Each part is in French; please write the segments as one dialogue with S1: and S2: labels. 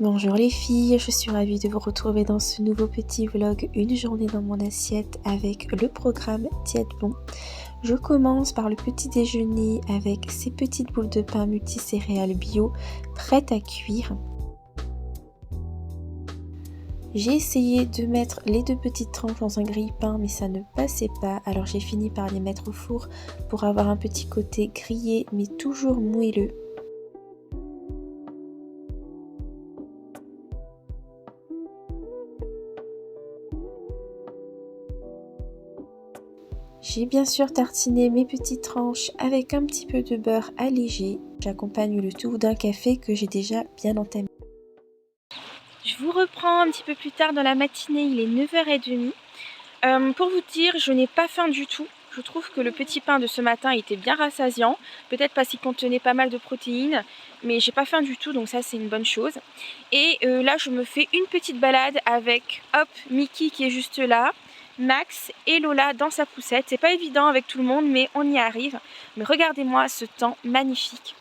S1: Bonjour les filles, je suis ravie de vous retrouver dans ce nouveau petit vlog Une journée dans mon assiette avec le programme Tiède Bon. Je commence par le petit déjeuner avec ces petites boules de pain multicéréales bio prêtes à cuire. J'ai essayé de mettre les deux petites tranches dans un grille-pain mais ça ne passait pas, alors j'ai fini par les mettre au four pour avoir un petit côté grillé mais toujours moelleux. J'ai bien sûr tartiné mes petites tranches avec un petit peu de beurre allégé. J'accompagne le tout d'un café que j'ai déjà bien entamé. Je vous reprends un petit peu plus tard dans la matinée, il est 9h30. Pour vous dire, je n'ai pas faim du tout. Je trouve que le petit pain de ce matin était bien rassasiant. Peut-être parce qu'il contenait pas mal de protéines, mais j'ai pas faim du tout, donc ça c'est une bonne chose. Et là je me fais une petite balade avec Mickey qui est juste là, Max et Lola dans sa poussette. C'est pas évident avec tout le monde, mais on y arrive. Mais regardez-moi ce temps magnifique.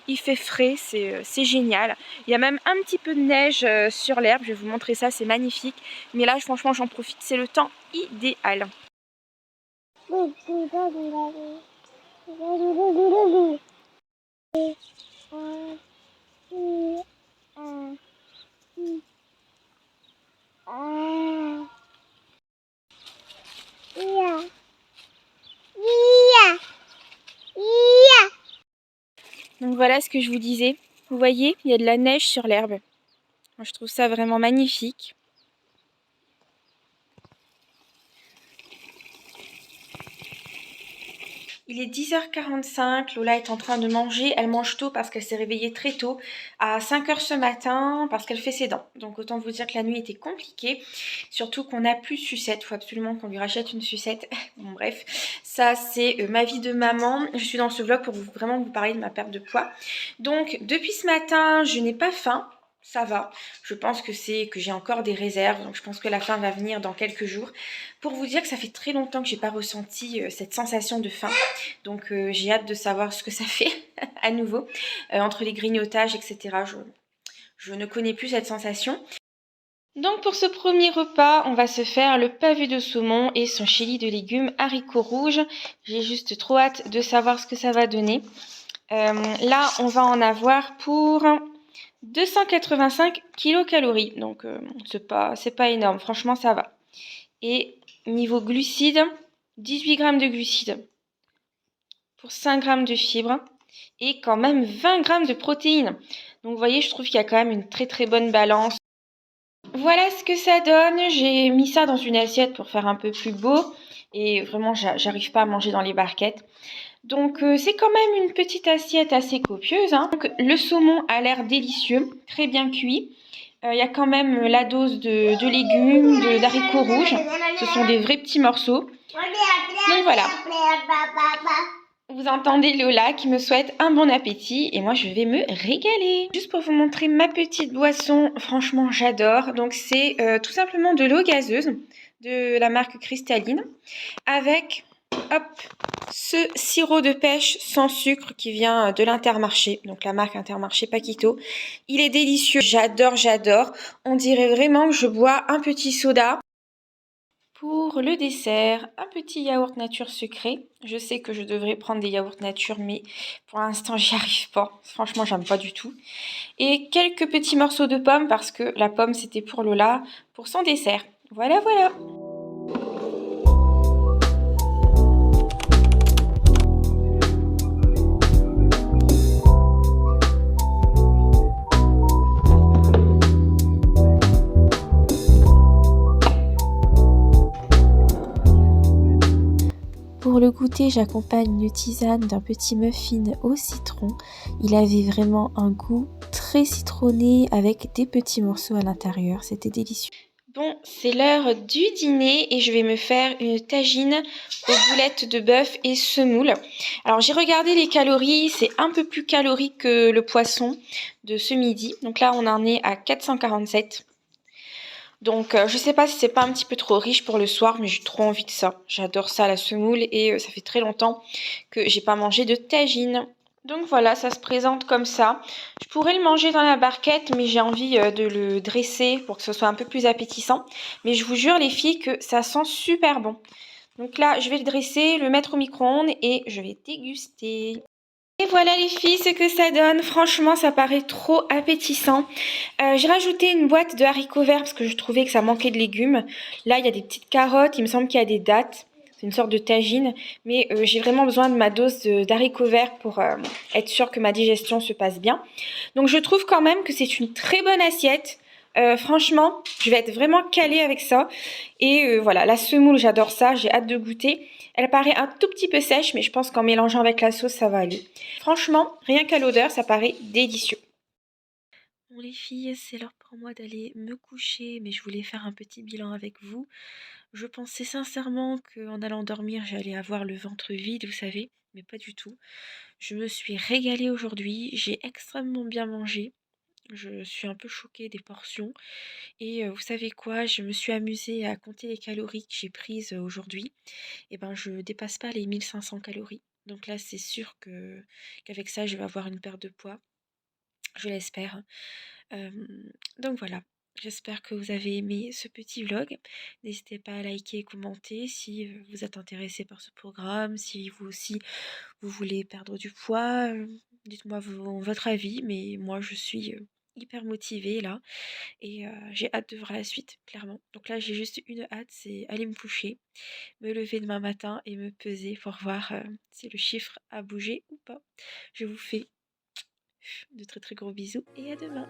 S1: Il fait frais, c'est génial. Il y a même un petit peu de neige sur l'herbe, je vais vous montrer ça, c'est magnifique. Mais là, franchement, j'en profite, c'est le temps idéal. Donc voilà ce que je vous disais. Vous voyez, il y a de la neige sur l'herbe. Moi, je trouve ça vraiment magnifique. Il est 10h45, Lola est en train de manger. Elle mange tôt parce qu'elle s'est réveillée très tôt, à 5h ce matin, parce qu'elle fait ses dents. Donc autant vous dire que la nuit était compliquée, surtout qu'on n'a plus de sucette. Il faut absolument qu'on lui rachète une sucette. Bon bref, ça c'est ma vie de maman. Je suis dans ce vlog pour vraiment vous parler de ma perte de poids. Donc depuis ce matin, je n'ai pas faim. Ça va, je pense que c'est que j'ai encore des réserves, donc je pense que la faim va venir dans quelques jours. Pour vous dire que ça fait très longtemps que j'ai pas ressenti cette sensation de faim, donc j'ai hâte de savoir ce que ça fait à nouveau, entre les grignotages, etc. Je ne connais plus cette sensation. Donc pour ce premier repas, on va se faire le pavé de saumon et son chili de légumes haricots rouges. J'ai juste trop hâte de savoir ce que ça va donner. Là, on va en avoir pour 285 kilocalories, donc c'est pas énorme, franchement ça va. Et niveau glucides, 18 grammes de glucides pour 5 grammes de fibres et quand même 20 grammes de protéines. Donc vous voyez, je trouve qu'il y a quand même une très bonne balance. Voilà ce que ça donne. J'ai mis ça dans une assiette pour faire un peu plus beau et vraiment j'arrive pas à manger dans les barquettes. Donc c'est quand même une petite assiette assez copieuse, hein. Donc, le saumon a l'air délicieux, très bien cuit. Il y a quand même la dose de légumes, d'haricots rouges. Ce sont des vrais petits morceaux. Donc voilà. Vous entendez Lola qui me souhaite un bon appétit et moi je vais me régaler. Juste pour vous montrer ma petite boisson, franchement j'adore. Donc c'est tout simplement de l'eau gazeuse de la marque Cristalline avec ce sirop de pêche sans sucre qui vient de l'Intermarché, donc la marque Intermarché Paquito. Il est délicieux, j'adore. On dirait vraiment que je bois un petit soda. Pour le dessert, un petit yaourt nature sucré. Je sais que je devrais prendre des yaourts nature, mais pour l'instant, j'y arrive pas. Franchement, j'aime pas du tout. Et quelques petits morceaux de pommes, parce que la pomme, c'était pour Lola, pour son dessert. Voilà. Pour le goûter, j'accompagne une tisane d'un petit muffin au citron. Il avait vraiment un goût très citronné avec des petits morceaux à l'intérieur. C'était délicieux. Bon, c'est l'heure du dîner et je vais me faire une tagine aux boulettes de bœuf et semoule. Alors j'ai regardé les calories, c'est un peu plus calorique que le poisson de ce midi. Donc là, on en est à 447. Donc je sais pas si c'est pas un petit peu trop riche pour le soir, mais j'ai trop envie de ça. J'adore ça, la semoule, et ça fait très longtemps que j'ai pas mangé de tagine. Donc voilà, ça se présente comme ça. Je pourrais le manger dans la barquette, mais j'ai envie de le dresser pour que ce soit un peu plus appétissant. Mais je vous jure les filles que ça sent super bon. Donc là, je vais le dresser, le mettre au micro-ondes et je vais déguster. Et voilà les filles ce que ça donne. Franchement, ça paraît trop appétissant. J'ai rajouté une boîte de haricots verts parce que je trouvais que ça manquait de légumes. Là, il y a des petites carottes. Il me semble qu'il y a des dattes. C'est une sorte de tagine. Mais j'ai vraiment besoin de ma dose d'haricots verts pour être sûre que ma digestion se passe bien. Donc je trouve quand même que c'est une très bonne assiette. Franchement, je vais être vraiment calée avec ça. Et voilà, la semoule, j'adore ça. J'ai hâte de goûter. Elle paraît un tout petit peu sèche, mais je pense qu'en mélangeant avec la sauce, ça va aller. Franchement, rien qu'à l'odeur, ça paraît délicieux. Bon les filles, c'est l'heure pour moi d'aller me coucher, mais je voulais faire un petit bilan avec vous. Je pensais sincèrement qu'en allant dormir, j'allais avoir le ventre vide, vous savez, mais pas du tout. Je me suis régalée aujourd'hui, j'ai extrêmement bien mangé. Je suis un peu choquée des portions. Et vous savez quoi? Je me suis amusée à compter les calories que j'ai prises aujourd'hui. Et ben, je dépasse pas les 1500 calories. Donc là, c'est sûr que qu'avec ça, je vais avoir une perte de poids. Je l'espère. Donc voilà. J'espère que vous avez aimé ce petit vlog. N'hésitez pas à liker et commenter si vous êtes intéressé par ce programme, si vous aussi vous voulez perdre du poids. Dites-moi votre avis, mais moi je suis hyper motivée là et j'ai hâte de voir la suite, clairement. Donc là j'ai juste une hâte, c'est aller me coucher, me lever demain matin et me peser pour voir si le chiffre a bougé ou pas. Je vous fais de très très gros bisous et à demain.